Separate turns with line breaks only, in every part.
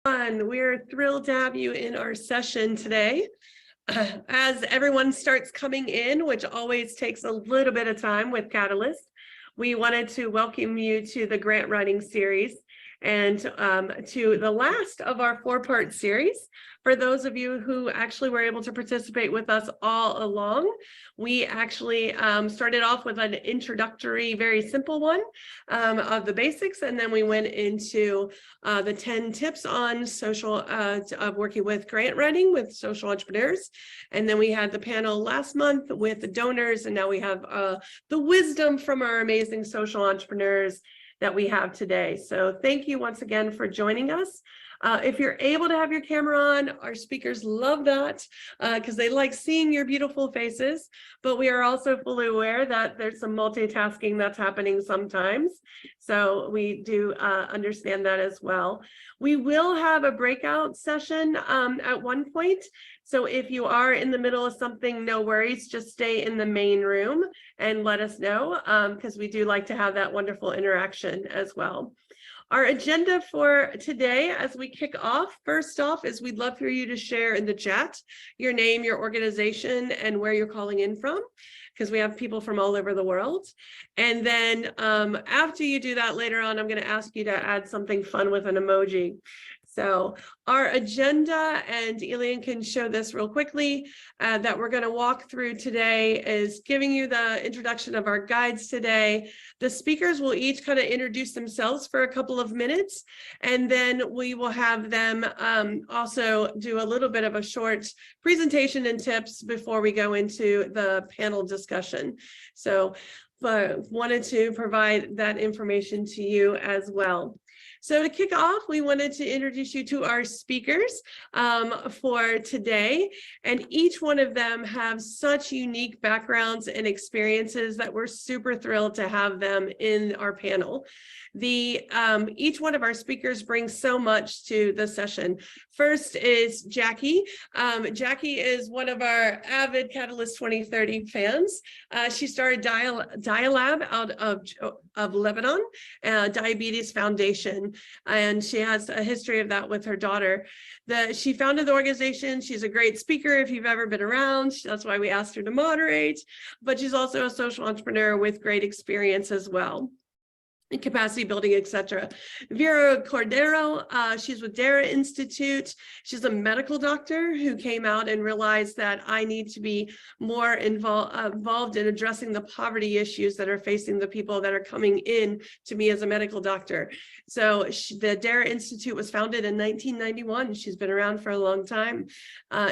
We're thrilled to have you in our session today. As everyone starts coming in, which always takes a little bit of time with Catalyst, we wanted to welcome you to the grant writing series and to the last of our four-part series. For those of you who actually were able to participate with us all along, we actually started off with an introductory, very simple one of the basics, and then we went into the 10 tips on social of working with grant writing with social entrepreneurs. And then we had the panel last month with the donors, and now we have the wisdom from our amazing social entrepreneurs that we have today. So thank you once again for joining us. If you're able to have your camera on, our speakers love that because they like seeing your beautiful faces, but we are also fully aware that there's some multitasking that's happening sometimes. So we do understand that as well. We will have a breakout session at one point. So if you are in the middle of something, no worries, just stay in the main room and let us know because we do like to have that wonderful interaction as well. Our agenda for today, as we kick off, first off, is we'd love for you to share in the chat your name, your organization, and where you're calling in from, because we have people from all over the world. And then after you do that later on, I'm going to ask you to add something fun with an emoji. So our agenda, and Elian can show this real quickly, that we're going to walk through today is giving you the introduction of our guides today. The speakers will each kind of introduce themselves for a couple of minutes, and then we will have them also do a little bit of a short presentation and tips before we go into the panel discussion. So wanted to provide that information to you as well. So to kick off, we wanted to introduce you to our speakers for today, and each one of them have such unique backgrounds and experiences that we're super thrilled to have them in our panel. Each one of our speakers brings so much to the session. First is Jackie. Jackie is one of our avid Catalyst 2030 fans. She started Dialab out of Lebanon, Diabetes Foundation, and she has a history of that with her daughter. She founded the organization. She's a great speaker if you've ever been around. That's why we asked her to moderate, but she's also a social entrepreneur with great experience as well. Capacity building, etc. Vera Cordero, she's with Dara Institute. She's a medical doctor who came out and realized that I need to be more involved in addressing the poverty issues that are facing the people that are coming in to me as a medical doctor. So the Dara Institute was founded in 1991. She's been around for a long time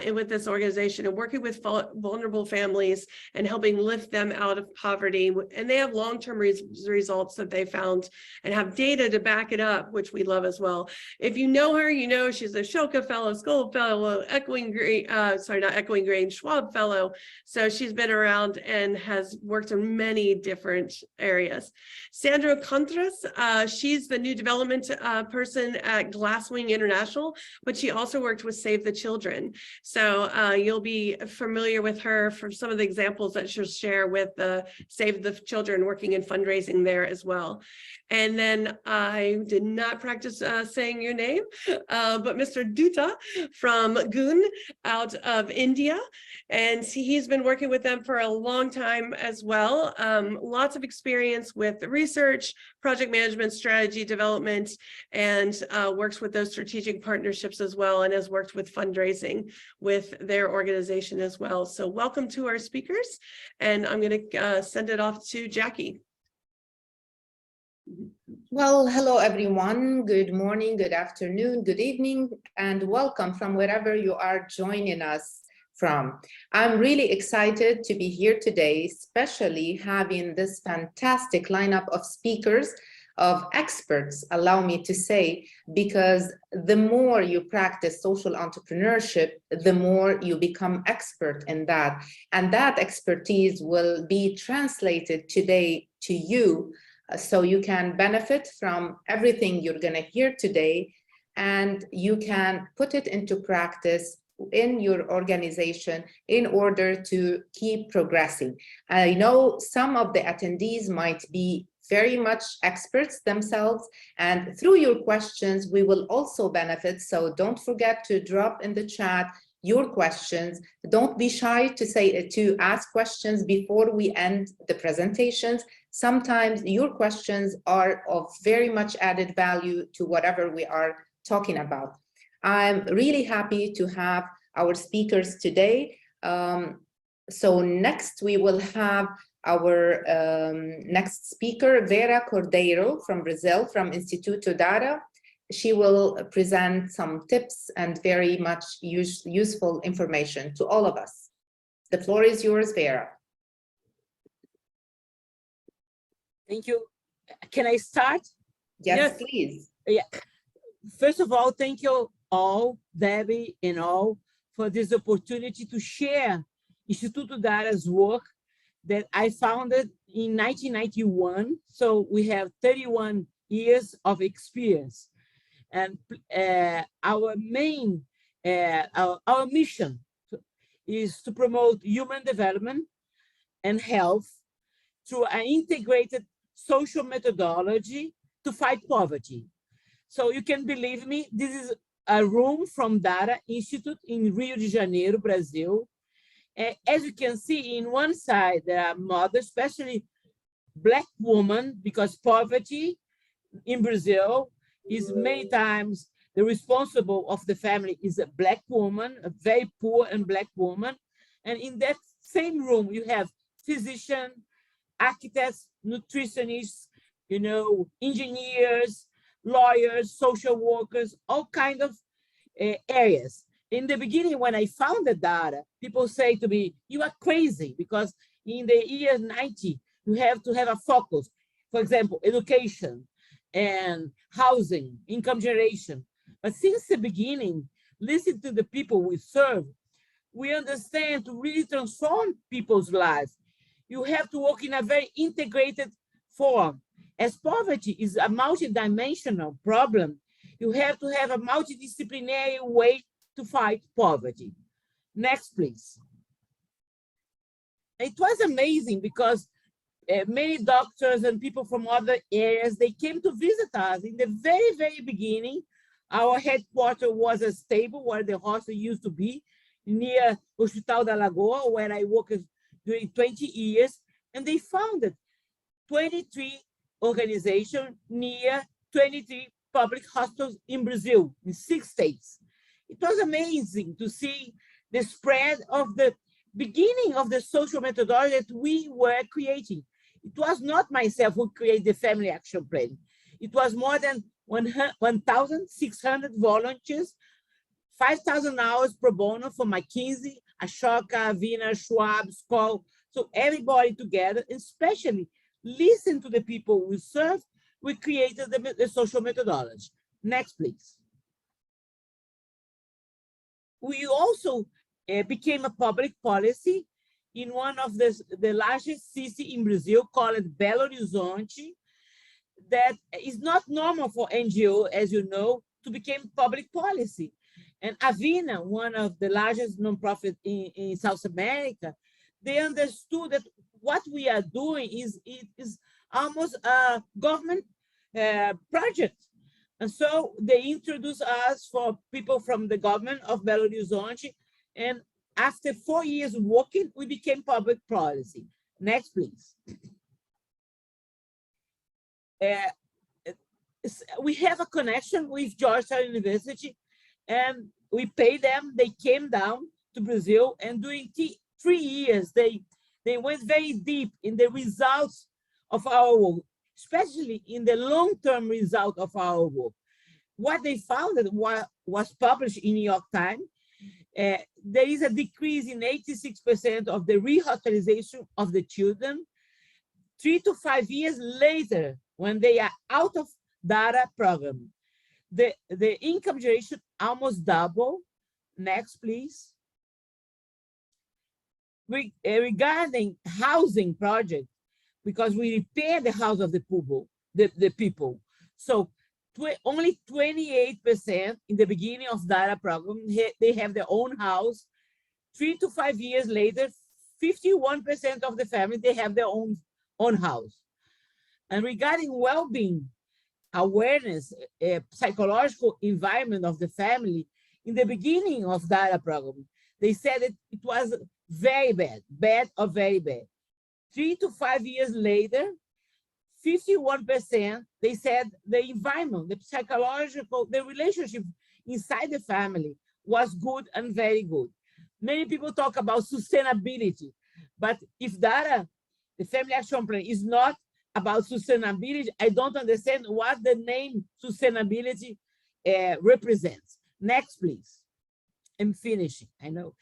with this organization and working with vulnerable families and helping lift them out of poverty. And they have long-term results that they found and have data to back it up, which we love as well. If you know her, you know she's a Shoka Fellow, Skoll Fellow, Schwab Fellow. So she's been around and has worked in many different areas. Sandra Contreras, she's the new development person at Glasswing International, but she also worked with Save the Children. So you'll be familiar with her from some of the examples that she'll share with Save the Children, working in fundraising there as well. And then I did not practice saying your name, but Mr. Dutta from Goonj out of India. And he's been working with them for a long time as well. Lots of experience with research, project management, strategy development, and works with those strategic partnerships as well, and has worked with fundraising with their organization as well. So welcome to our speakers, and I'm going to send it off to Jackie.
Well, hello everyone. Good morning, good afternoon, good evening, and welcome from wherever you are joining us from. I'm really excited to be here today, especially having this fantastic lineup of speakers, of experts, allow me to say, because the more you practice social entrepreneurship, the more you become expert in that. And that expertise will be translated today to you, so you can benefit from everything you're going to hear today, and you can put it into practice in your organization in order to keep progressing. I know some of the attendees might be very much experts themselves, and through your questions, we will also benefit. So don't forget to drop in the chat your questions. Don't be shy to ask questions before we end the presentations. Sometimes your questions are of very much added value to whatever we are talking about. I'm really happy to have our speakers today. So next we will have our next speaker, Vera Cordeiro from Brazil, from Instituto Dara. She will present some tips and very much useful information to all of us. The floor is yours, Vera.
Thank you. Can I start?
Yes, please.
Yeah. First of all, thank you all, Debbie and all, for this opportunity to share Instituto Dara's work that I founded in 1991. So we have 31 years of experience. And our main, our mission is to promote human development and health through an integrated social methodology to fight poverty. So you can believe me, this is a room from Dara Institute in Rio de Janeiro, Brazil. As you can see, in one side, there are mothers, especially Black women, because poverty in Brazil is many times the responsible of the family is a Black woman, a very poor and Black woman. And in that same room, you have physicians, architects, nutritionists, engineers, lawyers, social workers, all kinds of areas. In the beginning, when I founded Dara, people say to me, you are crazy, because in the year 90, you have to have a focus. For example, education and housing, income generation. But since the beginning, listen to the people we serve, we understand to really transform people's lives. You have to work in a very integrated form. As poverty is a multidimensional problem, you have to have a multidisciplinary way to fight poverty. Next, please. It was amazing because many doctors and people from other areas, they came to visit us. In the very, very beginning, our headquarters was a stable where the hospital used to be, near Hospital da Lagoa, where I worked during 20 years, and they founded 23 organizations near 23 public hospitals in Brazil, in 6 states. It was amazing to see the spread of the beginning of the social methodology that we were creating. It was not myself who created the Family Action Plan. It was more than 1,600 volunteers, 5,000 hours pro bono for McKinsey, Ashoka, Avina, Schwab, Skoll. So everybody together, especially listen to the people we serve, we created the social methodology. Next, please. We also became a public policy in one of the largest cities in Brazil called Belo Horizonte, that is not normal for NGO, as you know, to become public policy. And Avina, one of the largest nonprofit in South America, they understood that what we are doing is almost a government project. And so they introduced us for people from the government of Belo Horizonte. And after 4 years working, we became public policy. Next, please. We have a connection with Georgetown University, and we pay them. They came down to Brazil, and during 3 years, they went very deep in the results of our work, especially in the long-term result of our work. What they found was published in New York Times. There is a decrease in 86% of the rehospitalization of the children 3 to 5 years later, when they are out of Dara program. The income generation almost double. Next, please. Regarding housing project, because we repair the house of the people. So only 28% in the beginning of Dara program, they have their own house. 3 to 5 years later, 51% of the family, they have their own house. And regarding well-being, awareness, psychological environment of the family, in the beginning of DARA program, they said that it was very bad, bad or very bad. 3 to 5 years later, 51%, they said the environment, the psychological, the relationship inside the family was good and very good. Many people talk about sustainability, but if DARA, the Family Action Plan, is not about sustainability, I don't understand what the name sustainability represents. Next, please. I'm finishing, I know.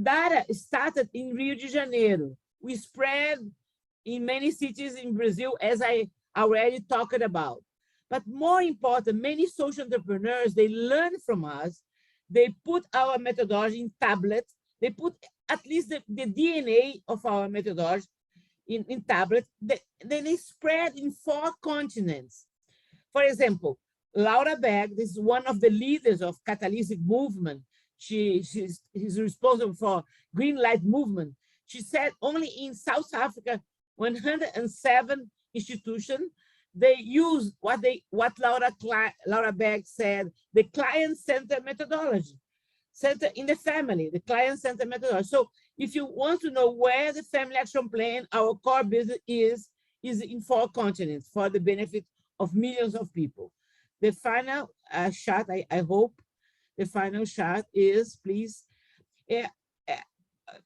DARA started in Rio de Janeiro. We spread in many cities in Brazil, as I already talked about. But more important, many social entrepreneurs, they learn from us. They put our methodology in tablets. They put at least the DNA of our methodology in tablets. Then they spread in 4 continents. For example, Laura Berg, this is one of the leaders of catalytic movement. She's responsible for Green Light Movement. She said only in South Africa, 107 institutions, they use what Laura Berg said, the client-centered methodology, center in the family, the client-centered methodology. So if you want to know where the Family Action Plan, our core business is in 4 continents for the benefit of millions of people. The final shot, I hope, the final shot is, please.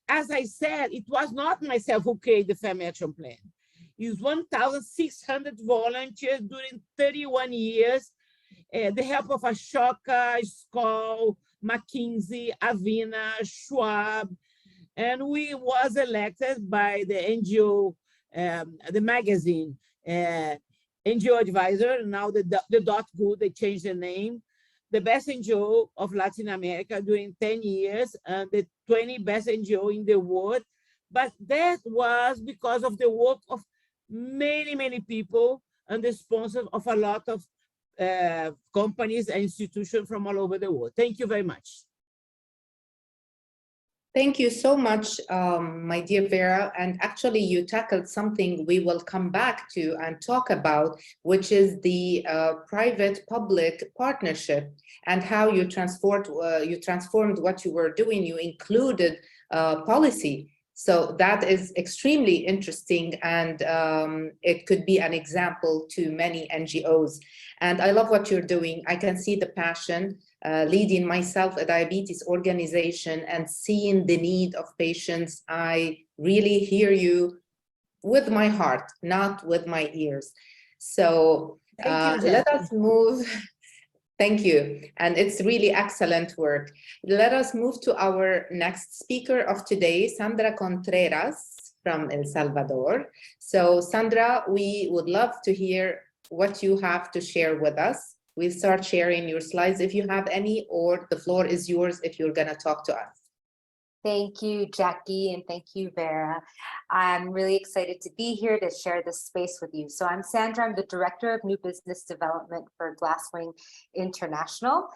As I said, it was not myself who created the Family Action Plan. It's 1,600 volunteers during 31 years, the help of Ashoka, Skoll, McKinsey, Avina, Schwab, and we was elected by the NGO, the magazine, NGO Advisor, now the .good, they changed the name, the best NGO of Latin America during 10 years, and the 20 best NGO in the world. But that was because of the work of many, many people and the sponsors of a lot of companies and institutions from all over the world. Thank you very much.
Thank you so much, my dear Vera. And actually, you tackled something we will come back to and talk about, which is the private-public partnership and how you transformed what you were doing. You included policy. So that is extremely interesting, and it could be an example to many NGOs. And I love what you're doing. I can see the passion. Leading myself a diabetes organization and seeing the need of patients, I really hear you with my heart, not with my ears. So let us move. Thank you. And it's really excellent work. Let us move to our next speaker of today, Sandra Contreras from El Salvador. So Sandra, we would love to hear what you have to share with us. We'll start sharing your slides if you have any, or the floor is yours if you're going to talk to us.
Thank you, Jackie, and thank you, Vera. I'm really excited to be here to share this space with you. So I'm Sandra. I'm the Director of New Business Development for Glasswing International.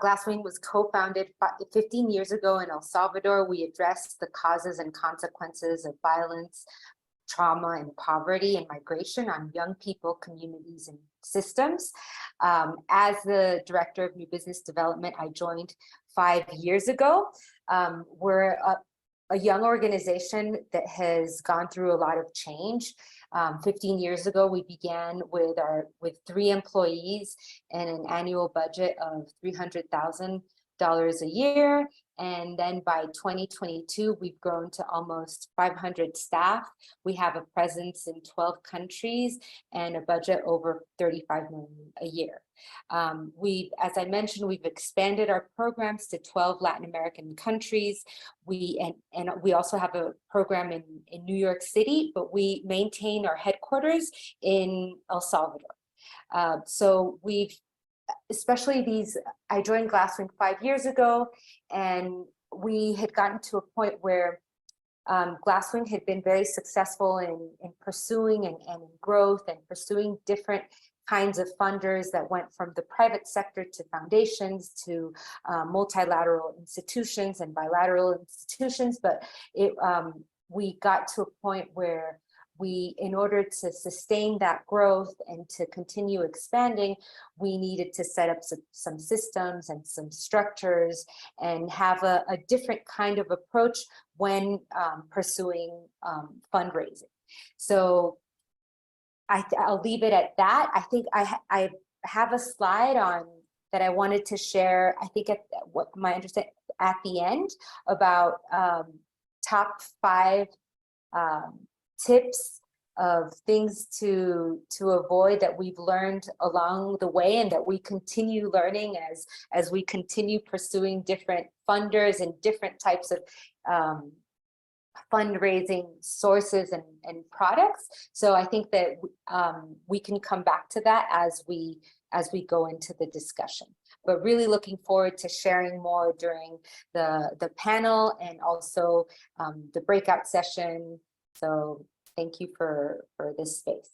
Glasswing was co-founded 15 years ago in El Salvador. We addressed the causes and consequences of violence, trauma, and poverty and migration on young people, communities, and systems. As the Director of New Business Development, I joined 5 years ago. We're a young organization that has gone through a lot of change. 15 years ago, we began with 3 employees and an annual budget of $300,000 a year. And then by 2022, we've grown to almost 500 staff. We have a presence in 12 countries and a budget over $35 million a year. As I mentioned, we've expanded our programs to 12 Latin American countries. We also have a program in New York City, but we maintain our headquarters in El Salvador. So I joined Glasswing 5 years ago, and we had gotten to a point where Glasswing had been very successful in pursuing and in growth and pursuing different kinds of funders that went from the private sector to foundations to multilateral institutions and bilateral institutions. But we got to a point where in order to sustain that growth and to continue expanding, we needed to set up some systems and some structures and have a different kind of approach when pursuing fundraising. So I'll leave it at that. I think I have a slide on that I wanted to share, I think at what my understanding at the end, about top 5 tips of things to avoid that we've learned along the way and that we continue learning as we continue pursuing different funders and different types of fundraising sources and products. So I think that we can come back to that as we go into the discussion, but really looking forward to sharing more during the panel and also the breakout session. So thank you for this space.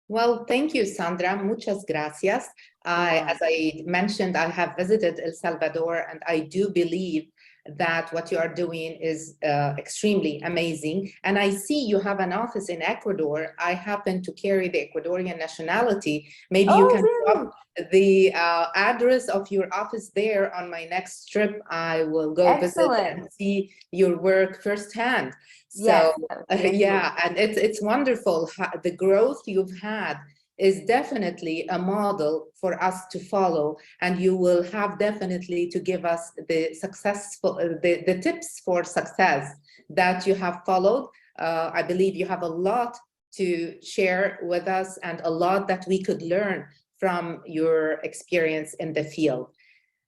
Well, thank you, Sandra. Muchas gracias. As I mentioned, I have visited El Salvador, and I do believe that what you are doing is extremely amazing. And I see you have an office in Ecuador. I happen to carry the Ecuadorian nationality. Maybe you can drop the address of your office there on my next trip. I will go visit and see your work firsthand. So yeah, and it's wonderful. The growth you've had is definitely a model for us to follow, and you will have definitely to give us the successful the tips for success that you have followed. I believe you have a lot to share with us and a lot that we could learn from your experience in the field.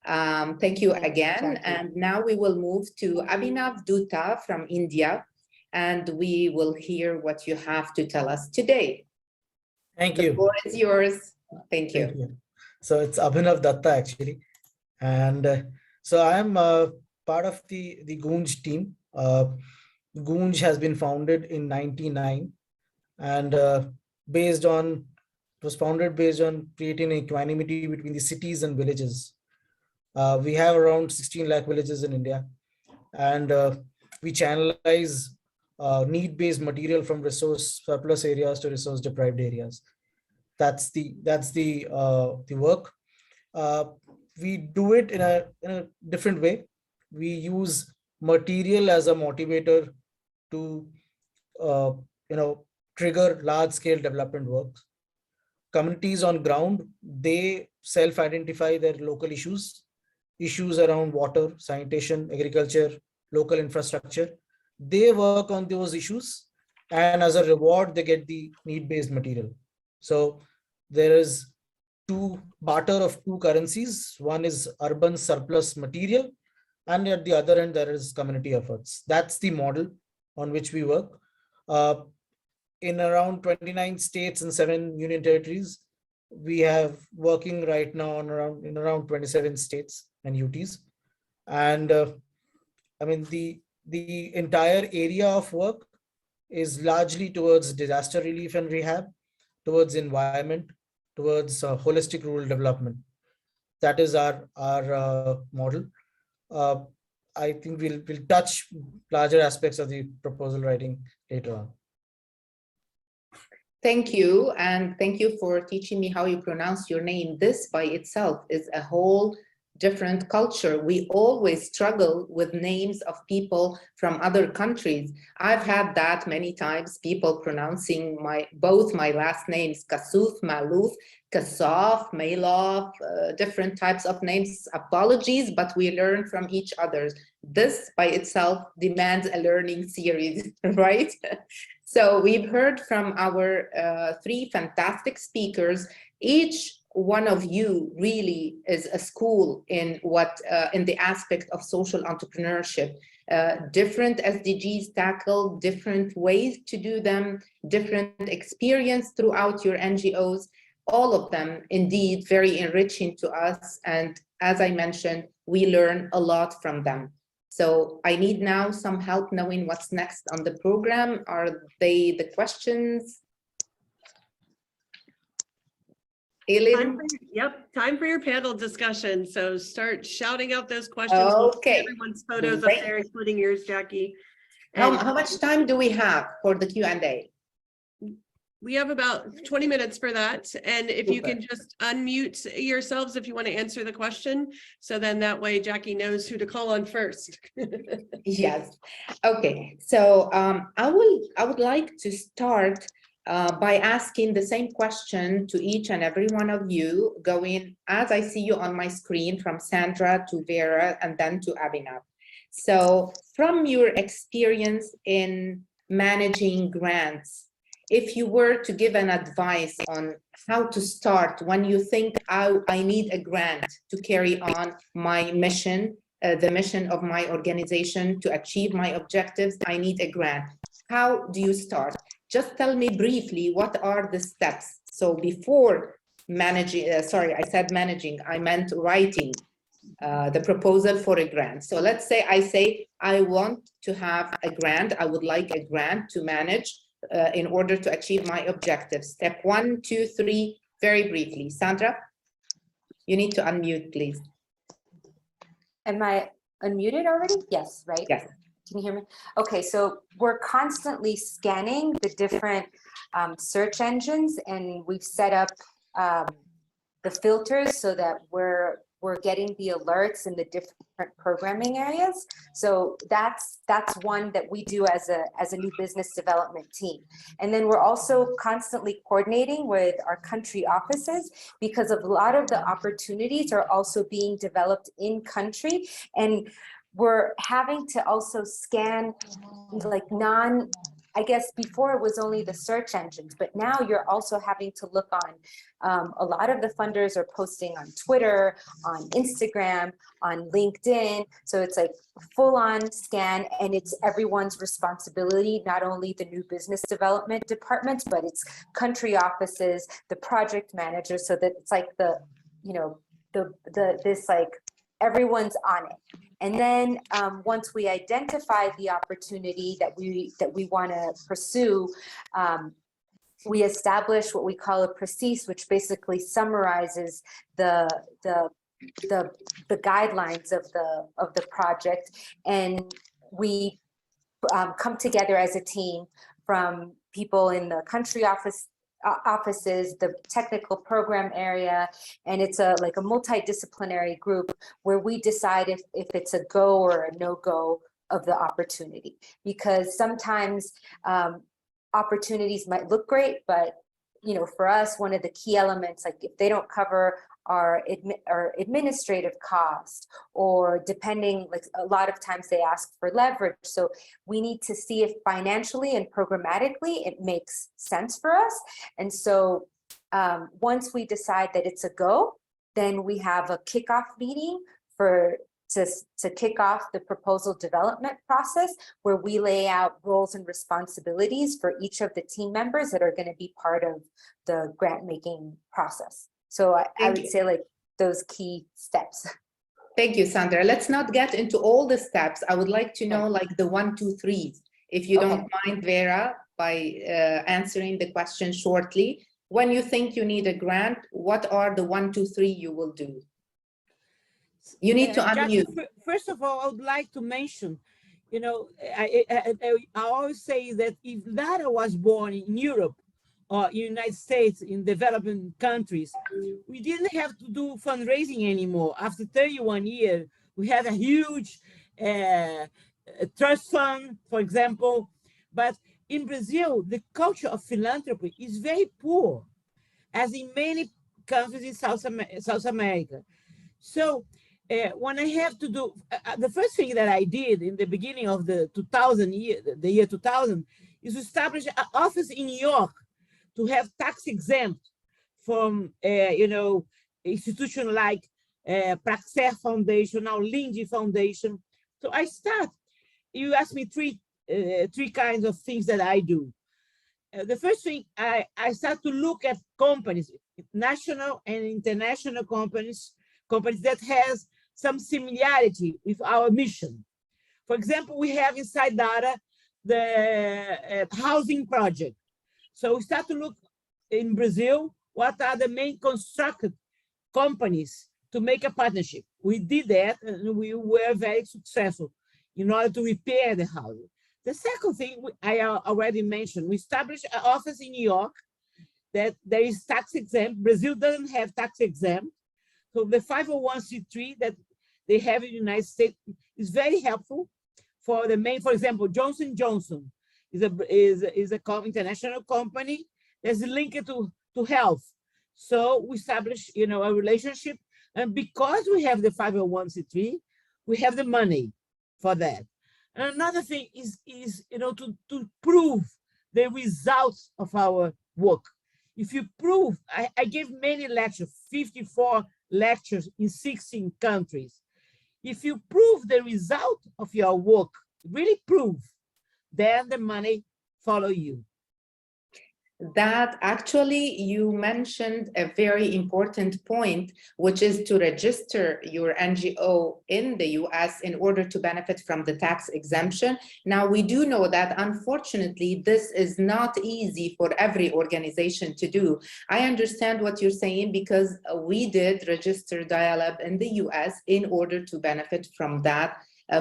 Thank you again. And now we will move to Abhinav Dutta from India, and we will hear what you have to tell us today.
Thank you.
The floor is yours. Thank you.
Thank you. So it's Abhinav Datta actually. And so I am part of the Goonj team. Goonj has been founded in '99 and it was founded based on creating equanimity between the cities and villages. We have around 16 lakh villages in India, and we channelize need-based material from resource surplus areas to resource deprived areas. That's the work. We do it in a different way. We use material as a motivator to trigger large-scale development work. Communities on ground, they self-identify their local issues around water, sanitation, agriculture, local infrastructure. They work on those issues, and as a reward, they get the need-based material. So there is barter of two currencies. One is urban surplus material, and at the other end, there is community efforts. That's the model on which we work. In around 29 states and 7 union territories, we have working right now in around 27 states and UTs. And I mean, the entire area of work is largely towards disaster relief and rehab, towards environment, towards holistic rural development. That is our model. I think we'll touch larger aspects of the proposal writing later on.
Thank you, and thank you for teaching me how you pronounce your name. This by itself is a whole different culture. We always struggle with names of people from other countries. I've had that many times, people pronouncing both my last names, Kassouf, Malouf, Kassouf, Mailov, different types of names. Apologies, but we learn from each other. This by itself demands a learning series, right? So we've heard from our 3 fantastic speakers. Each one of you really is a school in in the aspect of social entrepreneurship. Different SDGs tackle, different ways to do them, different experience throughout your NGOs. All of them indeed very enriching to us. And as I mentioned, we learn a lot from them. So I need now some help knowing what's next on the program. Are they the questions?
Time for your panel discussion. So start shouting out those questions.
Okay.
Everyone's photos up there, including yours, Jackie.
How much time do we have for the Q&A?
We have about 20 minutes for that. And if you can
Super.
just unmute yourselves if you want to answer the question. So then that way Jackie knows who to call on first.
Yes. Okay. So I would like to start by asking the same question to each and every one of you, going as I see you on my screen, from Sandra to Vera and then to Abhinav. So from your experience in managing grants, if you were to give an advice on how to start when you think I need a grant to carry on my mission, the mission of my organization, to achieve my objectives, I need a grant. How do you start? Just tell me briefly, what are the steps? So before managing, sorry, I said managing, I meant writing the proposal for a grant. So let's say I want to have a grant. I would like a grant to manage in order to achieve my objectives. Step 1, 2, 3, very briefly. Sandra, you need to unmute, please.
Am I unmuted already? Yes, right?
Yes.
Can you hear me? Okay, so we're constantly scanning the different search engines, and we've set up the filters so that we're getting the alerts in the different programming areas. So that's one that we do as a new business development team. And then we're also constantly coordinating with our country offices, because of a lot of the opportunities are also being developed in country, and we're having to also scan like I guess before it was only the search engines, but now you're also having to look on, a lot of the funders are posting on Twitter, on Instagram, on LinkedIn. So it's like full on scan, and it's everyone's responsibility, not only the new business development departments, but it's country offices, the project managers, so that it's like this like everyone's on it. And then once we identify the opportunity that we want to pursue, we establish what we call a PRECISE, which basically summarizes the guidelines of the project, and we come together as a team from people in the country offices, the technical program area, and it's like a multidisciplinary group where we decide if it's a go or a no-go of the opportunity. Because sometimes opportunities might look great, but for us, one of the key elements, like if they don't cover our administrative cost, or depending, like a lot of times they ask for leverage. So we need to see if financially and programmatically it makes sense for us. And so once we decide that it's a go, then we have a kickoff meeting to kick off the proposal development process, where we lay out roles and responsibilities for each of the team members that are going to be part of the grant making process. So I would say like those key steps.
Thank you, Sandra. Let's not get into all the steps. I would like to know like the 1, 2, 3s. If you don't mind, Vera, by answering the question shortly. When you think you need a grant, what are the 1, 2, 3 you will do? You need to unmute.
Jackie, first of all, I would like to mention, I always say that if Lara was born in Europe or United States, in developing countries, we didn't have to do fundraising anymore. After 31 years, we had a huge trust fund, for example. But in Brazil, the culture of philanthropy is very poor, as in many countries in South America. So when I have to do, the first thing that I did in the beginning of the year 2000, is establish an office in New York to have tax exempt from, institution like Praxair Foundation, now Lindy Foundation. So I start, you asked me three kinds of things that I do. The first thing, I start to look at companies, national and international companies that has some similarity with our mission. For example, we have inside data the housing project. So we start to look in Brazil, what are the main constructed companies to make a partnership. We did that, and we were very successful in order to repair the housing. The second thing I already mentioned, we established an office in New York that there is tax exempt. Brazil doesn't have tax exempt. So the 501c3 that they have in the United States is very helpful for the main, for example, Johnson Johnson is a international company that's linked to health. So we establish, you know, a relationship, and because we have the 501c3, we have the money for that. And another thing is you know, to prove the results of our work. If you prove, I gave many lectures, 54 lectures in 16 countries. If you prove the result of your work, really prove, then the money follow you.
That actually, you mentioned a very important point, which is to register your NGO in the US in order to benefit from the tax exemption. Now, we do know that unfortunately, this is not easy for every organization to do. I understand what you're saying because we did register Dialab in the US in order to benefit from that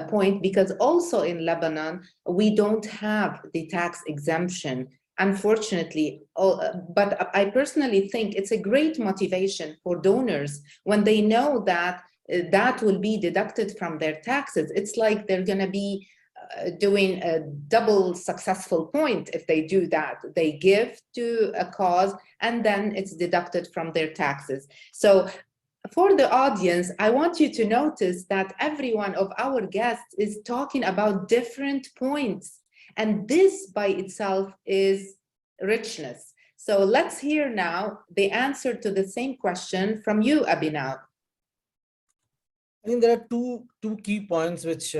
point, because also in Lebanon, we don't have the tax exemption, unfortunately. But I personally think it's a great motivation for donors when they know that that will be deducted from their taxes. It's like they're going to be doing a double successful point if they do that. They give to a cause and then it's deducted from their taxes. So for the audience, I want you to notice that every one of our guests is talking about different points. And this by itself is richness. So let's hear now the answer to the same question from you, Abhinav.
I think there are two key points which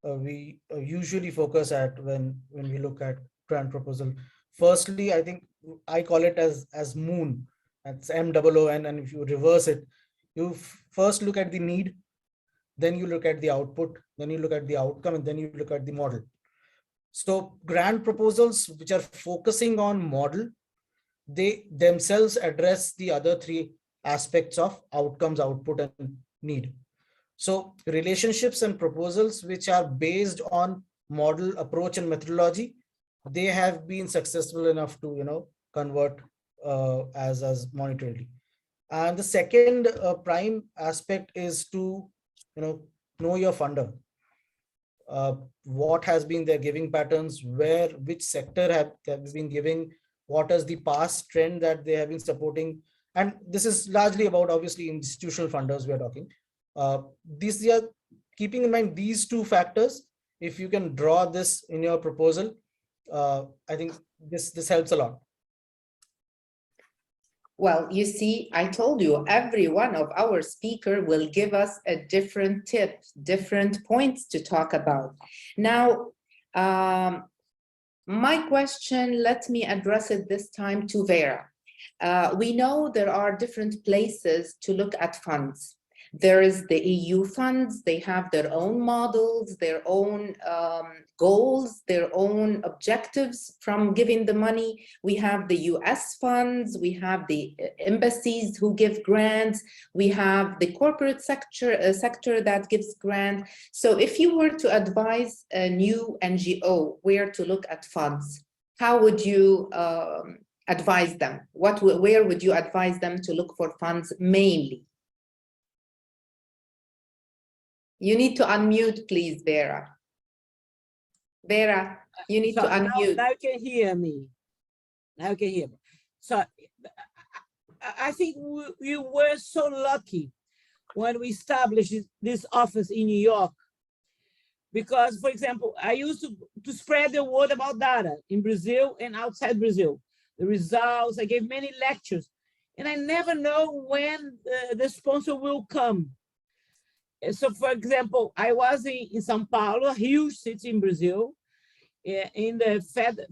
we usually focus at when we look at grant proposal. Firstly, I think I call it as moon. That's MOON, and if you reverse it, you first look at the need, then you look at the output, then you look at the outcome, and then you look at the model. So grant proposals which are focusing on model, they themselves address the other three aspects of outcomes, output, and need. So relationships and proposals which are based on model, approach, and methodology, they have been successful enough to, you know, convert as monetarily. And the second prime aspect is to, you know your funder. What has been their giving patterns, which sector have been giving, what is the past trend that they have been supporting. And this is largely about, obviously, institutional funders we are talking. These are, keeping in mind these two factors, if you can draw this in your proposal, I think this helps a lot.
Well, you see, I told you, every one of our speakers will give us a different tip, different points to talk about. Now, my question, let me address it this time to Vera. We know there are different places to look at funds. There is the EU funds, they have their own models, their own goals, their own objectives from giving the money. We have the US funds, we have the embassies who give grants, we have the corporate sector that gives grant. So if you were to advise a new NGO where to look at funds, how would you advise them? Where would you advise them to look for funds mainly? You need to unmute, please, Vera. Vera, you need to unmute.
Now you can hear me. Now you can hear me. So I think we were so lucky when we established this office in New York. Because, for example, I used to spread the word about data in Brazil and outside Brazil. The results, I gave many lectures. And I never know when the sponsor will come. So, for example, I was in São Paulo, a huge city in Brazil, in the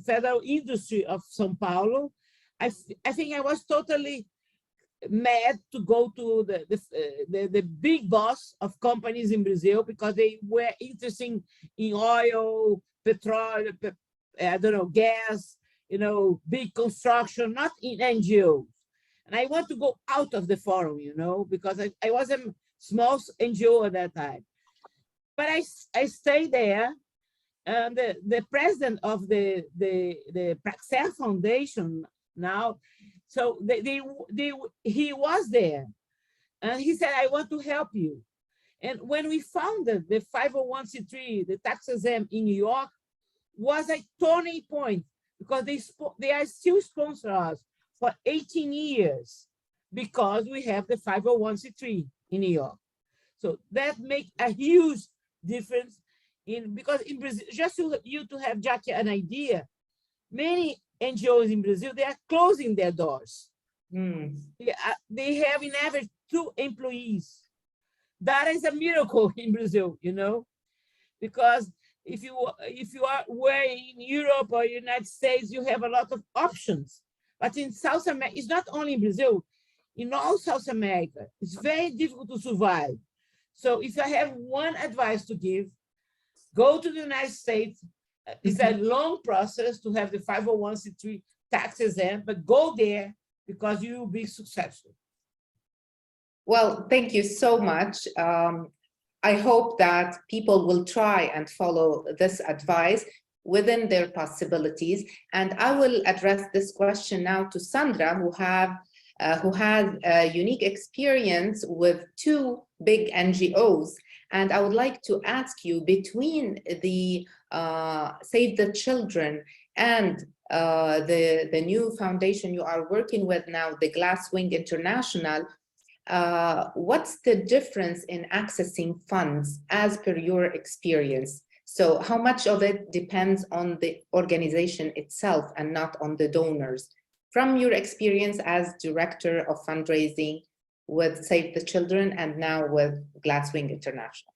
federal industry of São Paulo. I think I was totally mad to go to the big boss of companies in Brazil because they were interested in oil, petrol, I don't know, gas, you know, big construction, not in NGOs. And I want to go out of the forum, you know, because I was a small NGO at that time. But I stayed there, and the president of the Praxair Foundation, now. So he was there, and he said, I want to help you. And when we founded the 501c3, the tax exempt in New York, was a turning point, because they are still sponsor us for 18 years because we have the 501c3 in New York. So that makes a huge difference because in Brazil, just you to have, Jackie, an idea, many NGOs in Brazil, they are closing their doors. They have in average 2 employees. That is a miracle in Brazil, because if you were in Europe or United States, you have a lot of options. But in South America, it's not only in Brazil, in all South America, it's very difficult to survive. So if I have one advice to give, go to the United States. It's a long process to have the 501c3 tax exempt, but go there because you will be successful.
Well, thank you so much. I hope that people will try and follow this advice within their possibilities. And I will address this question now to Sandra, who has a unique experience with 2 big NGOs. And I would like to ask you, between the Save the Children and the new foundation you are working with now, the Glasswing International, what's the difference in accessing funds as per your experience? So how much of it depends on the organization itself and not on the donors? From your experience as director of fundraising with Save the Children and now with Glasswing International.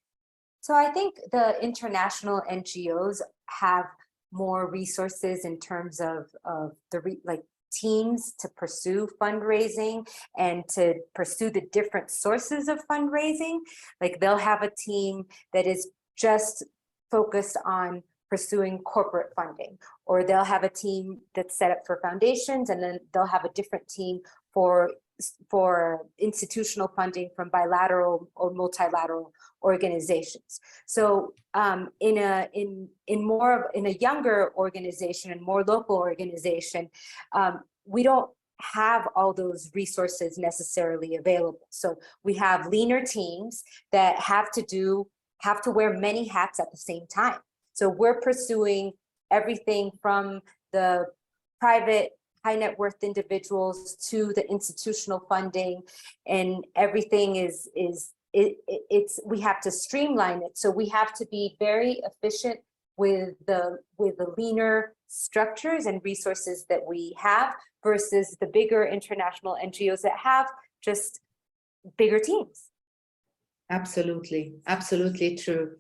So I think the international NGOs have more resources in terms of teams to pursue fundraising and to pursue the different sources of fundraising. Like they'll have a team that is just focused on pursuing corporate funding, or they'll have a team that's set up for foundations, and then they'll have a different team for institutional funding from bilateral or multilateral organizations. So in a younger organization and more local organization, we don't have all those resources necessarily available. So we have leaner teams that have to wear many hats at the same time. So we're pursuing everything from the private high net worth individuals to the institutional funding, and everything we have to streamline it. So we have to be very efficient with the leaner structures and resources that we have versus the bigger international NGOs that have just bigger teams.
Absolutely, absolutely true.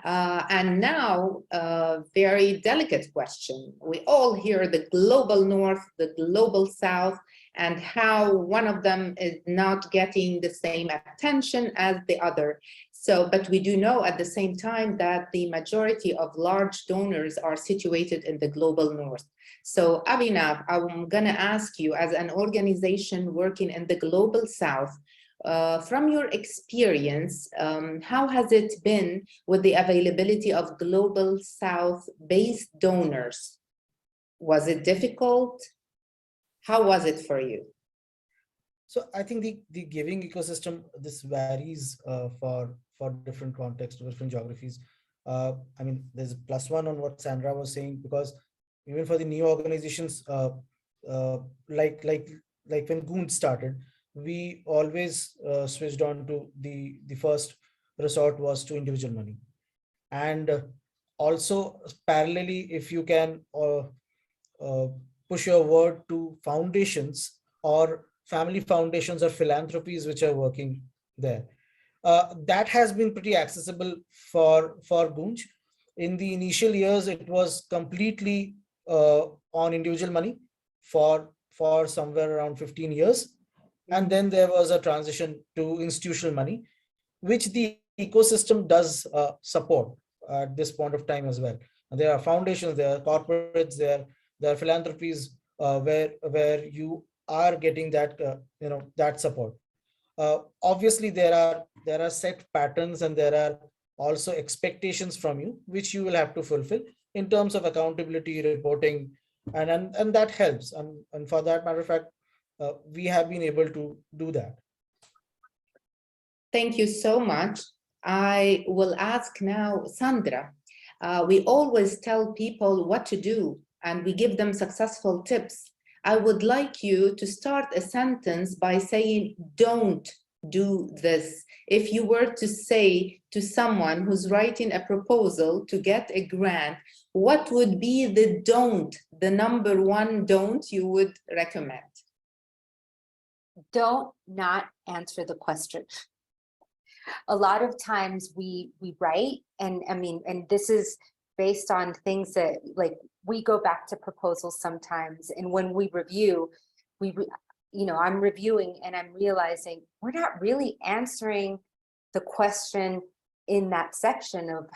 And now, a very delicate question. We all hear the global north, the global south, and how one of them is not getting the same attention as the other. So, but we do know at the same time that the majority of large donors are situated in the global north. So Abhinav, I'm gonna ask you, as an organization working in the global south, from your experience, how has it been with the availability of global south-based donors? Was it difficult? How was it for you?
So I think the giving ecosystem, this varies for different contexts, different geographies. I mean, there's a +1 on what Sandra was saying, because even for the new organizations, like when Goonj started, we always switched on to the first resort was to individual money. And also parallelly, if you can push your word to foundations or family foundations or philanthropies which are working there. That has been pretty accessible for Goonj. In the initial years, it was completely on individual money for somewhere around 15 years. And then there was a transition to institutional money, which the ecosystem does support at this point of time as well. And there are foundations, there are corporates, there are philanthropies where you are getting that that support. Obviously, there are set patterns, and there are also expectations from you which you will have to fulfill in terms of accountability, reporting, And that helps. And for that matter of fact, we have been able to do that.
Thank you so much. I will ask now Sandra. We always tell people what to do and we give them successful tips. I would like you to start a sentence by saying, don't do this. If you were to say to someone who's writing a proposal to get a grant, what would be the don't, the number one don't you would recommend?
Don't not answer the question. A lot of times we write, and I mean, and this is based on things that, like, we go back to proposals sometimes, and when we review, I'm reviewing and I'm realizing we're not really answering the question in that section of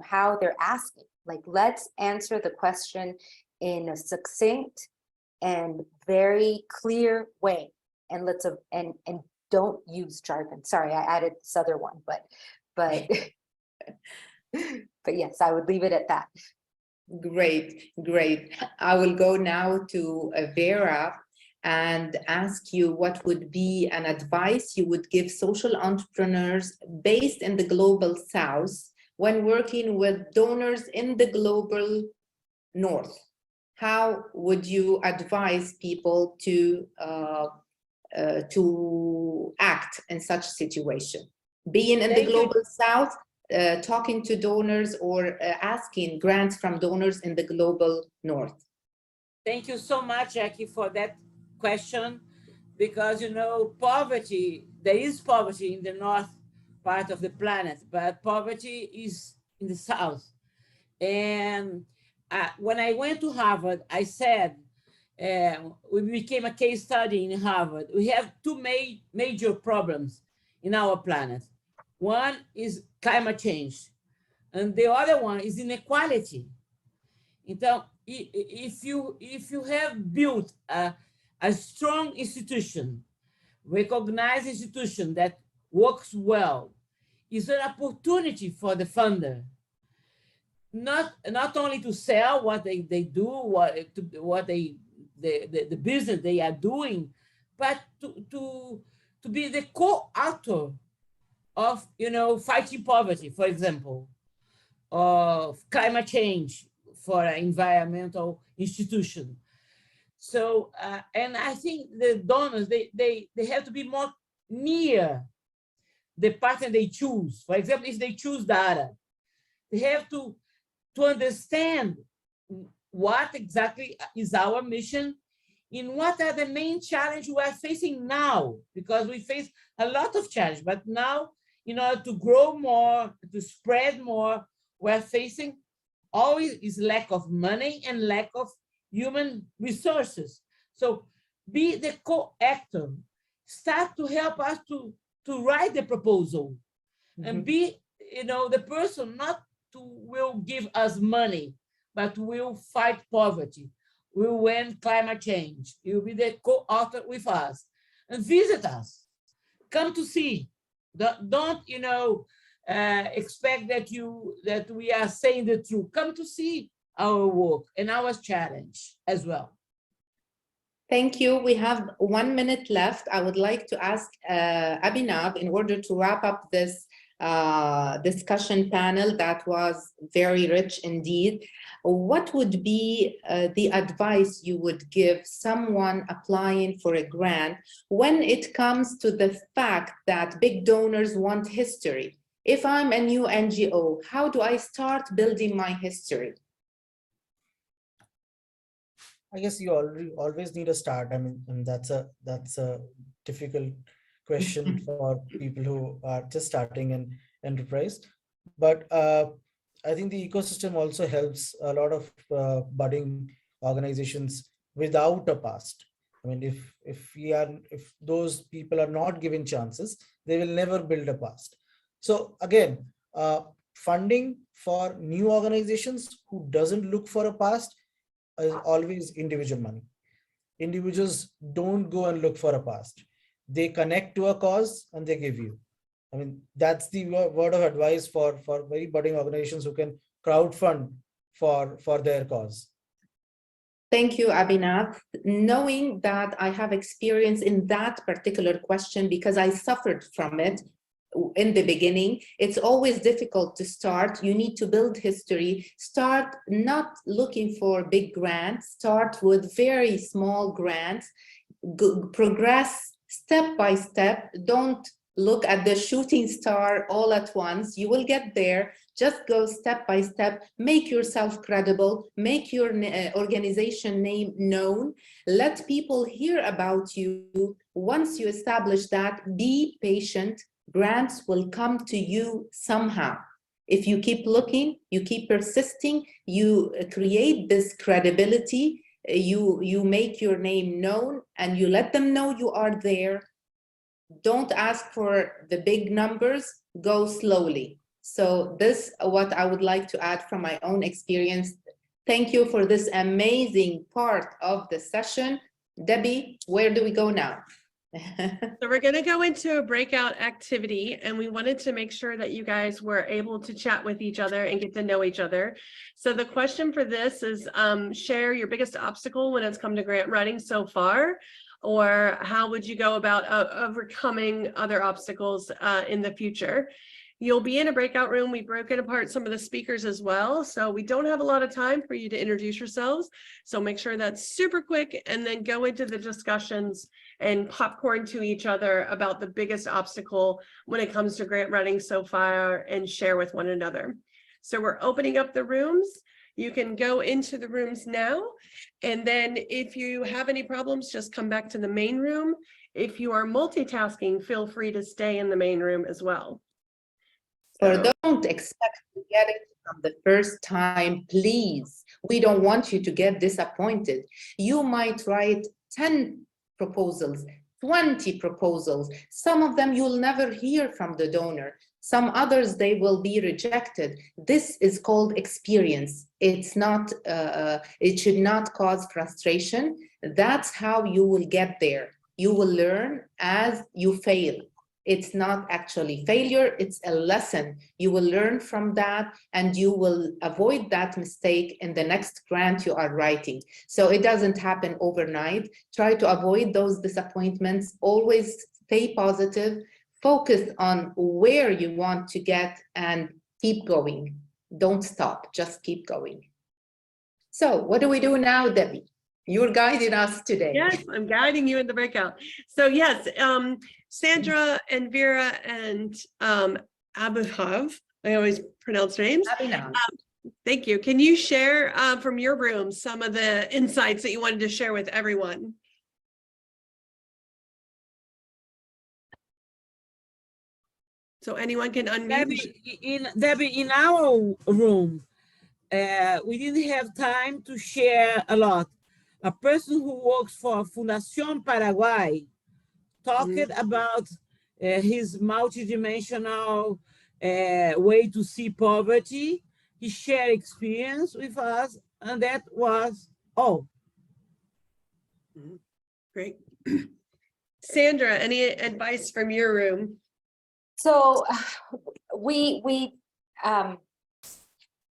how they're asking. Like, let's answer the question in a succinct and very clear way, and and don't use jargon. Sorry, I added this other one, but but yes, I would leave it at that.
Great, great. I will go now to Vera and ask you what would be an advice you would give social entrepreneurs based in the global south when working with donors in the global north. How would you advise people to act in such situation? Being in the global south, talking to donors, or asking grants from donors in the global north?
Thank you so much, Jackie, for that question, because, poverty, there is poverty in the north part of the planet, but poverty is in the south. And when I went to Harvard, I said, we became a case study in Harvard. We have two major problems in our planet. One is climate change, and the other one is inequality. Então, if you have built a strong institution, recognized institution that works well, is an opportunity for the funder, not only to sell what they do, the business they are doing, but to be the co-author of fighting poverty, for example, of climate change for an environmental institution. So and I think the donors, they have to be more near the partner they choose. For example, if they choose data, they have to understand what exactly is our mission and what are the main challenges we are facing now, because we face a lot of challenge, but now, in order to grow more, to spread more, we're facing always is lack of money and lack of human resources. So be the co-actor, start to help us to write the proposal, and be the person not will give us money, but will fight poverty, will end climate change. You'll be the co-author with us, and visit us. Come to see. Don't expect that we are saying the truth. Come to see our work and our challenge as well.
Thank you. We have 1 minute left. I would like to ask Abhinav, in order to wrap up this discussion panel that was very rich indeed, what would be the advice you would give someone applying for a grant when it comes to the fact that big donors want history? If I'm a new NGO, how do I start building my history?
I guess you always need a start. I mean, and that's a difficult question for people who are just starting an enterprise. But I think the ecosystem also helps a lot of budding organizations without a past. I mean, if those people are not given chances, they will never build a past. So again, funding for new organizations who doesn't look for a past is always individual money. Individuals don't go and look for a past. They connect to a cause and they give you. I mean, that's the word of advice for very budding organizations who can crowdfund for their cause.
Thank you, Abhinav. Knowing that I have experience in that particular question because I suffered from it in the beginning, it's always difficult to start. You need to build history. Start not looking for big grants. Start with very small grants. Progress step by step. Don't look at the shooting star all at once. You will get there. Just go step by step, make yourself credible, make your organization name known, let people hear about you. Once you establish that, be patient, grants will come to you somehow. If you keep looking, you keep persisting, you create this credibility, you make your name known and you let them know you are there. Don't ask for the big numbers, go slowly. So this what I would like to add from my own experience. Thank you for this amazing part of the session. Debbie, where do we go now?
So we're going to go into a breakout activity, and we wanted to make sure that you guys were able to chat with each other and get to know each other. So the question for this is share your biggest obstacle when it's come to grant writing so far, or how would you go about overcoming other obstacles in the future? You'll be in a breakout room. We've broken apart some of the speakers as well. So we don't have a lot of time for you to introduce yourselves. So make sure that's super quick and then go into the discussions and popcorn to each other about the biggest obstacle when it comes to grant writing so far and share with one another. So we're opening up the rooms. You can go into the rooms now. And then if you have any problems, just come back to the main room. If you are multitasking, feel free to stay in the main room as well.
Or don't expect to get it from the first time, please. We don't want you to get disappointed. You might write 10 proposals, 20 proposals. Some of them you'll never hear from the donor. Some others, they will be rejected. This is called experience. It's not, it should not cause frustration. That's how you will get there. You will learn as you fail. It's not actually failure, it's a lesson. You will learn from that and you will avoid that mistake in the next grant you are writing. So it doesn't happen overnight. Try to avoid those disappointments. Always stay positive, focus on where you want to get and keep going. Don't stop, just keep going. So what do we do now, Debbie? You're guiding us today.
Yes, I'm guiding you in the breakout. So yes, Sandra and Vera and Abhinav, I always pronounce names. Thank you. Can you share from your room some of the insights that you wanted to share with everyone? So anyone can unmute.
Debbie, in our room, we didn't have time to share a lot. A person who works for Fundación Paraguay talked about his multidimensional way to see poverty. He shared experience with us, and that was all.
Great. Sandra, any advice from your room?
So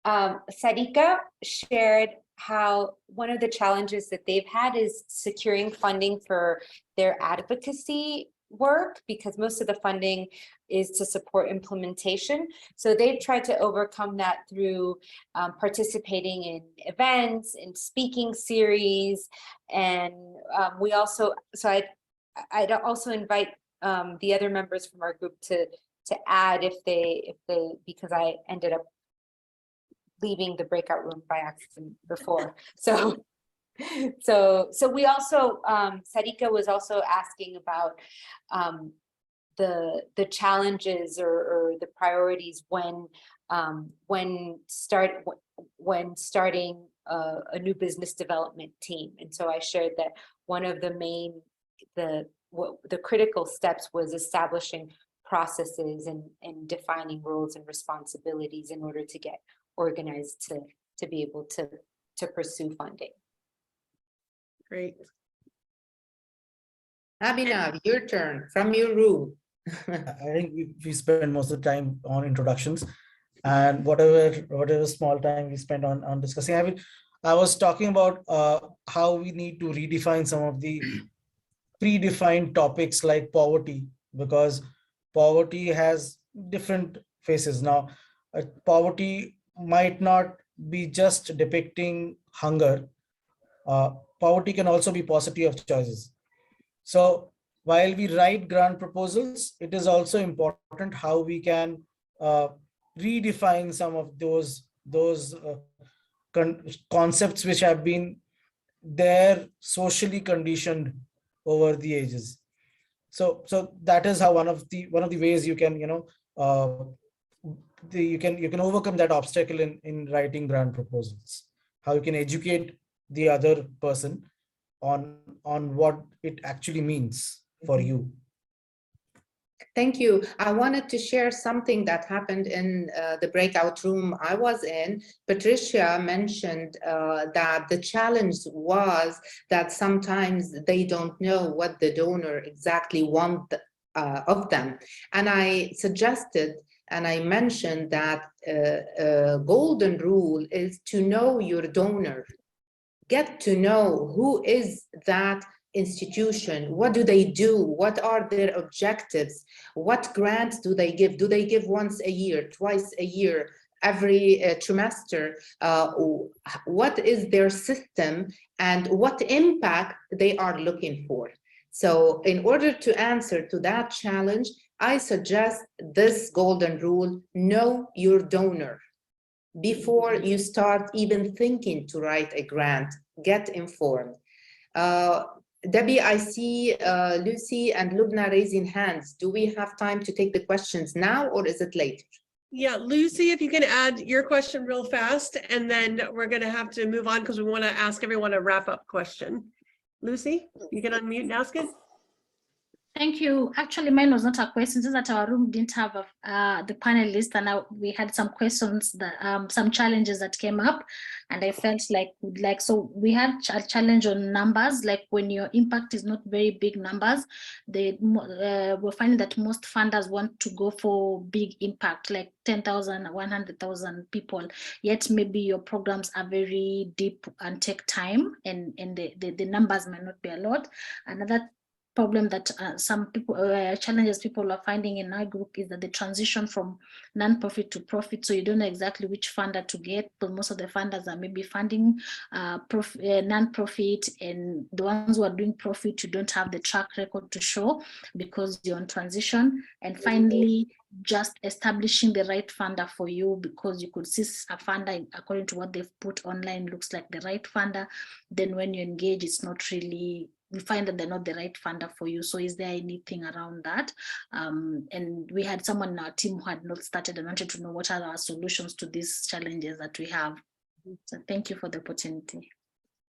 Sarika shared how one of the challenges that they've had is securing funding for their advocacy work, because most of the funding is to support implementation. So they've tried to overcome that through participating in events, in speaking series, and we also, so I'd also invite the other members from our group to add if they, because I ended up leaving the breakout room by accident before. So we also, Sarika was also asking about the challenges or the priorities when starting a new business development team. And so I shared that one of the main, the critical steps was establishing processes and defining roles and responsibilities in order to get organized to be able to pursue funding.
Great.
Abhinav, your turn from your room.
I think we spend most of the time on introductions, and whatever small time we spend on discussing. I was talking about how we need to redefine some of the predefined topics like poverty, because poverty has different faces. Now, poverty might not be just depicting hunger. Uh, Poverty can also be paucity of choices. So while we write grant proposals, it is also important how we can uh, redefine some of those concepts which have been there socially conditioned over the ages. So that is how one of the ways you can you can overcome that obstacle in writing grant proposals. How you can educate the other person on what it actually means for you.
Thank you. I wanted to share something that happened in the breakout room I was in. Patricia mentioned that the challenge was that sometimes they don't know what the donor exactly wants of them. And I suggested and I mentioned that golden rule is to know your donor. Get to know who is that institution, what do they do, what are their objectives, what grants do they give? Do they give once a year, twice a year, every trimester? What is their system and what impact they are looking for? So in order to answer to that challenge, I suggest this golden rule: know your donor. Before you start even thinking to write a grant, get informed. Debbie, I see Lucy and Lubna raising hands. Do we have time to take the questions now or is it later?
Yeah, Lucy, if you can add your question real fast, and then we're going to have to move on because we want to ask everyone a wrap-up question. Lucy, you can unmute and ask it.
Thank you. Actually, mine was not a question, just that our room didn't have the panelists, and we had some questions that some challenges that came up, and I felt like so we had a challenge on numbers. Like when your impact is not very big numbers, we're finding that most funders want to go for big impact, like 10,000, 100,000 people. Yet maybe your programs are very deep and take time, and the numbers might not be a lot. Another problem that some people challenges people are finding in our group is that the transition from non-profit to profit, so you don't know exactly which funder to get, but most of the funders are maybe funding non-profit, and the ones who are doing profit, you don't have the track record to show because you're on transition. And finally, just establishing the right funder for you, because you could see a funder according to what they've put online looks like the right funder, then when you engage, it's not really, we find that they're not the right funder for you. So is there anything around that? And we had someone in our team who had not started and wanted to know what are our solutions to these challenges that we have. So thank you for the opportunity.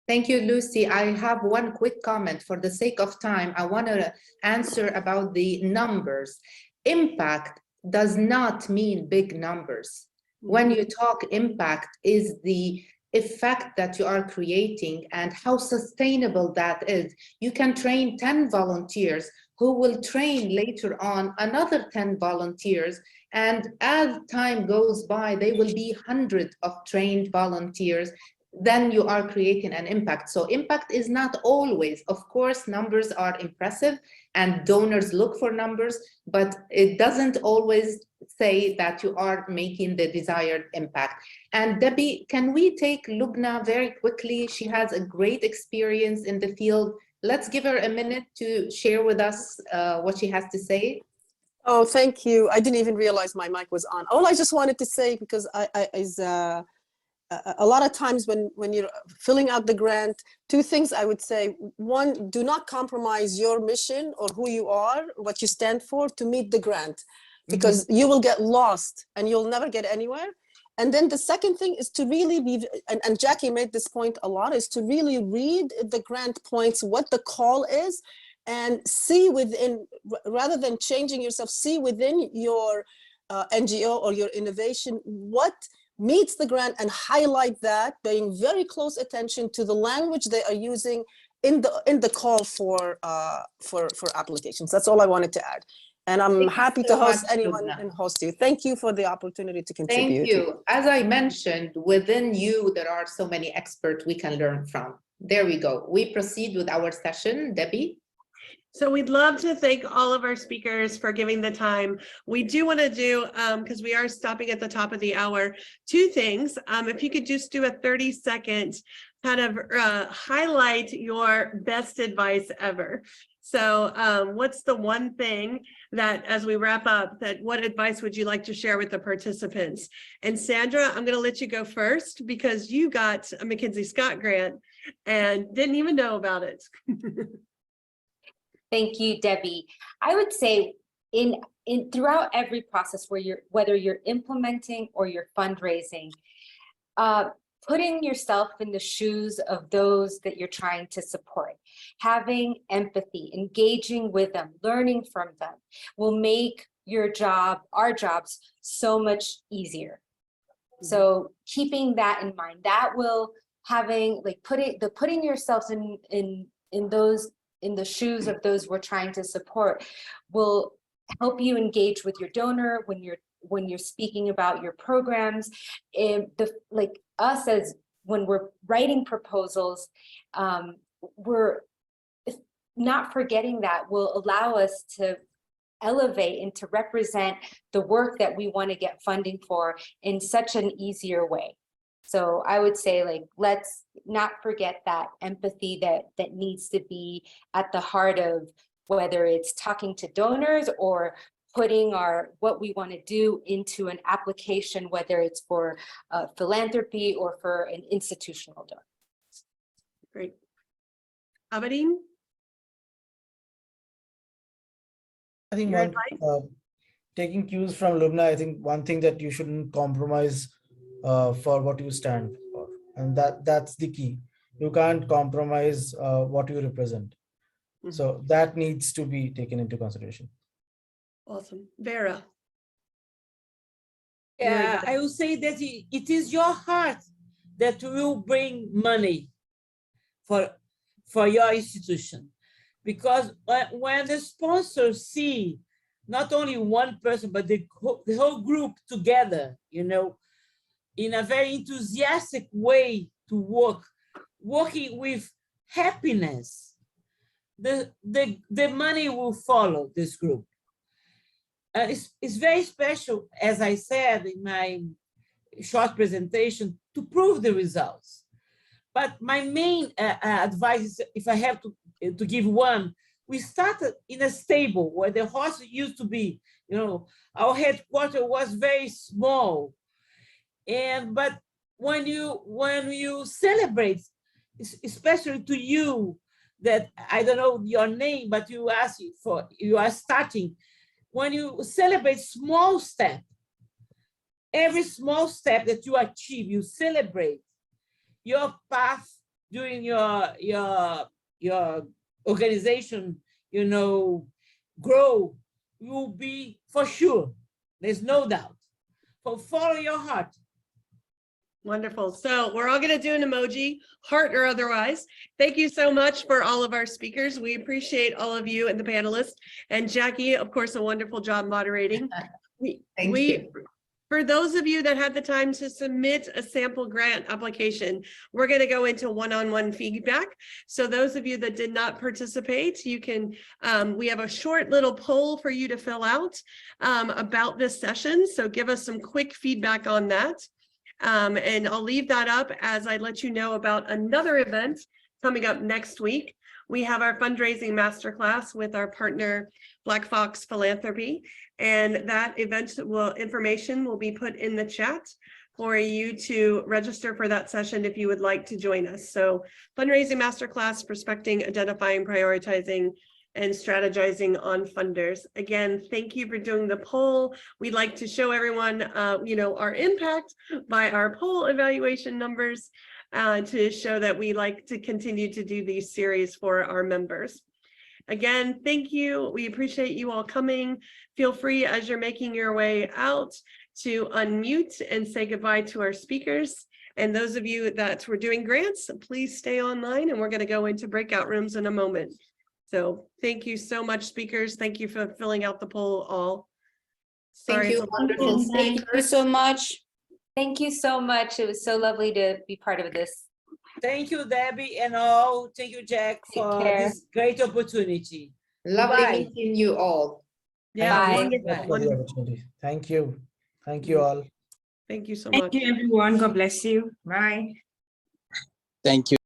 Thank you, Lucy. I have one quick comment. For the sake of time, I want to answer about the numbers. Impact does not mean big numbers. When you talk impact is the effect that you are creating and how sustainable that is. You can train 10 volunteers who will train later on another 10 volunteers. And as time goes by, they will be hundreds of trained volunteers. Then you are creating an impact. So impact is not always, of course, numbers are impressive and donors look for numbers, but it doesn't always say that you are making the desired impact. And Debbie, can we take Lubna very quickly? She has a great experience in the field. Let's give her a minute to share with us what she has to say.
Oh, thank you. I didn't even realize my mic was on. All I just wanted to say, because a lot of times when you're filling out the grant, two things I would say. One, do not compromise your mission or who you are, what you stand for to meet the grant, because you will get lost and you'll never get anywhere. And then the second thing is to really be, and Jackie made this point a lot, is to really read the grant points, what the call is, and see within, rather than changing yourself, see within your NGO or your innovation what meets the grant, and highlight that, paying very close attention to the language they are using in the call for applications. That's all I wanted to add. And I'm
Thank you
happy
so
to host
much,
anyone
Lubna.
and host you. Thank you for the opportunity to contribute.
Thank you. As I mentioned, within you, there are so many experts we can learn from. There we go. We proceed with our session, Debbie.
So we'd love to thank all of our speakers for giving the time. We do want to do, because we are stopping at the top of the hour, two things. If you could just do a 30-second kind of highlight your best advice ever. So what's the one thing that, as we wrap up, that what advice would you like to share with the participants? And Sandra, I'm going to let you go first because you got a McKinsey Scott grant and didn't even know about it.
Thank you, Debbie. I would say in throughout every process whether you're implementing or you're fundraising, putting yourself in the shoes of those that you're trying to support, having empathy, engaging with them, learning from them will make your job, our jobs, so much easier. So keeping that in mind, that will putting yourselves in the shoes of those we're trying to support will help you engage with your donor when you're speaking about your programs. And when we're writing proposals, we're not forgetting that will allow us to elevate and to represent the work that we want to get funding for in such an easier way. So I would say, like, let's not forget that empathy that needs to be at the heart of whether it's talking to donors or putting what we want to do into an application, whether it's for philanthropy or for an institutional donor.
Great. Aberdeen?
I think
Your
taking cues from Lubna, I think one thing that you shouldn't compromise for what you stand for, and that's the key. You can't compromise what you represent. So that needs to be taken into consideration.
Awesome. Vera?
Yeah, I will say that it is your heart that will bring money for your institution. Because when the sponsors see not only one person, but the whole group together, in a very enthusiastic way to working with happiness, the money will follow this group. It's very special, as I said in my short presentation, to prove the results. But my main advice is, if I have to give one, we started in a stable where the horse used to be. Our headquarters was very small, but when you celebrate, especially to you, that I don't know your name, but you are starting. When you celebrate small step, every small step that you achieve, you celebrate. Your path during your organization, grow, will be for sure. There's no doubt. So follow your heart.
Wonderful. So we're all going to do an emoji, heart or otherwise. Thank you so much for all of our speakers. We appreciate all of you and the panelists. And Jackie, of course, a wonderful job moderating.
Thank you.
For those of you that had the time to submit a sample grant application, we're going to go into one-on-one feedback. So those of you that did not participate, you can, we have a short little poll for you to fill out about this session. So give us some quick feedback on that. And I'll leave that up as I let you know about another event coming up next week. We have our fundraising masterclass with our partner, Black Fox Philanthropy, and that event information will be put in the chat for you to register for that session if you would like to join us. So fundraising masterclass, prospecting, identifying, prioritizing, and strategizing on funders. Again, thank you for doing the poll. We'd like to show everyone, our impact by our poll evaluation numbers to show that we like to continue to do these series for our members. Again, thank you. We appreciate you all coming. Feel free as you're making your way out to unmute and say goodbye to our speakers. And those of you that were doing grants, please stay online and we're going to go into breakout rooms in a moment. So thank you so much, speakers. Thank you for filling out the poll all.
Thank
Sorry,
you,
it's a
wonderful
Thank you.
speakers so much.
Thank you so much. It was so lovely to be part of this.
Thank you, Debbie, and all. Thank you, Jack,
Take
for
care.
this great opportunity.
Lovely
Goodbye.
meeting you all.
Yeah,
Bye.
wonderful,
Thanks for the
wonderful.
opportunity. Thank you. Thank you all.
Thank you so
Thank
much.
you, everyone. God bless you. Bye.
Thank you.